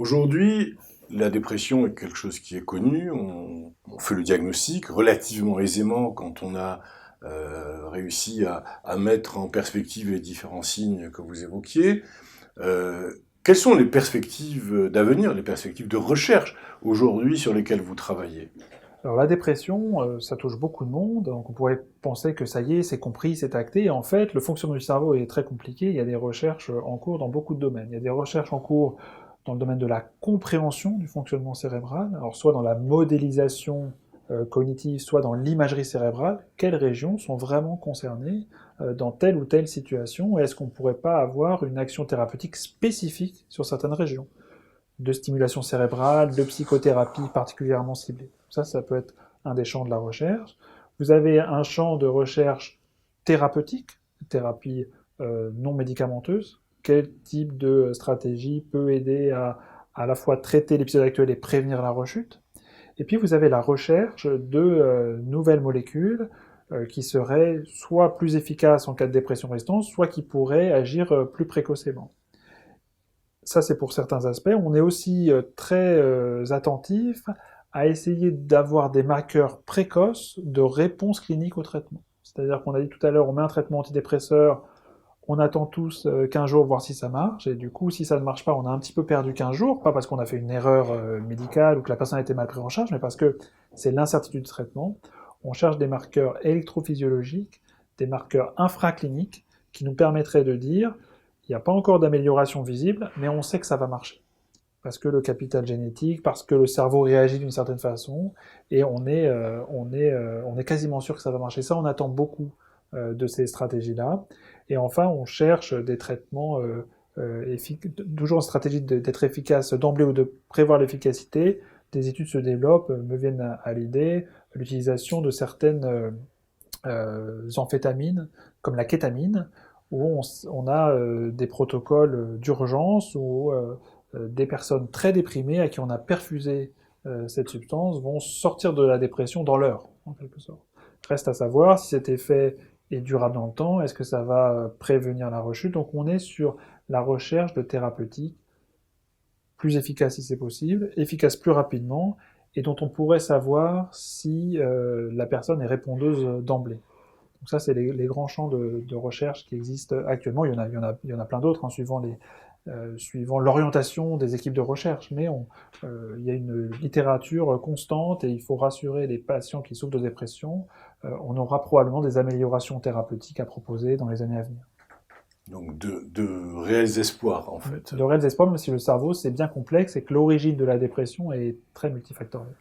Aujourd'hui, la dépression est quelque chose qui est connu. On fait le diagnostic relativement aisément quand on a réussi à mettre en perspective les différents signes que vous évoquiez. Quelles sont les perspectives d'avenir, les perspectives de recherche aujourd'hui sur lesquelles vous travaillez? Alors la dépression, ça touche beaucoup de monde, donc on pourrait penser que ça y est, c'est compris, c'est acté. Et en fait, le fonctionnement du cerveau est très compliqué, il y a des recherches en cours dans beaucoup de domaines. Il y a des recherches en cours dans le domaine de la compréhension du fonctionnement cérébral, alors soit dans la modélisation cognitive, soit dans l'imagerie cérébrale, quelles régions sont vraiment concernées dans telle ou telle situation, et est-ce qu'on ne pourrait pas avoir une action thérapeutique spécifique sur certaines régions? De stimulation cérébrale, de psychothérapie particulièrement ciblée. Ça peut être un des champs de la recherche. Vous avez un champ de recherche thérapeutique, thérapie non médicamenteuse. Quel type de stratégie peut aider à la fois traiter l'épisode actuel et prévenir la rechute? Et puis vous avez la recherche de nouvelles molécules qui seraient soit plus efficaces en cas de dépression résistante, soit qui pourraient agir plus précocement. Ça, c'est pour certains aspects. On est aussi très attentif à essayer d'avoir des marqueurs précoces de réponse clinique au traitement. C'est-à-dire qu'on a dit tout à l'heure, on met un traitement antidépresseur, on attend tous 15 jours voir si ça marche, et du coup, si ça ne marche pas, on a un petit peu perdu 15 jours, pas parce qu'on a fait une erreur médicale ou que la personne a été mal prise en charge, mais parce que c'est l'incertitude du traitement. On cherche des marqueurs électrophysiologiques, des marqueurs infracliniques, qui nous permettraient de dire, il n'y a pas encore d'amélioration visible, mais on sait que ça va marcher. Parce que le capital génétique, parce que le cerveau réagit d'une certaine façon, et on est quasiment sûr que ça va marcher. Ça, on attend beaucoup de ces stratégies-là. Et enfin, on cherche des traitements toujours une stratégie d'être efficace d'emblée ou de prévoir l'efficacité. Des études se développent, me viennent à l'idée, l'utilisation de certaines amphétamines, comme la kétamine, où on a des protocoles d'urgence où des personnes très déprimées à qui on a perfusé cette substance vont sortir de la dépression dans l'heure, en quelque sorte. Reste à savoir si cet effet est durable dans le temps, est-ce que ça va prévenir la rechute. Donc on est sur la recherche de thérapeutiques plus efficaces si c'est possible, efficaces plus rapidement, et dont on pourrait savoir si la personne est répondeuse d'emblée. Donc ça, c'est les grands champs de recherche qui existent actuellement. Il y en a plein d'autres, hein, suivant l'orientation des équipes de recherche. Mais il y a une littérature constante et il faut rassurer les patients qui souffrent de dépression. On aura probablement des améliorations thérapeutiques à proposer dans les années à venir. Donc de réels espoirs, en fait. De réels espoirs, même si le cerveau, c'est bien complexe et que l'origine de la dépression est très multifactorielle.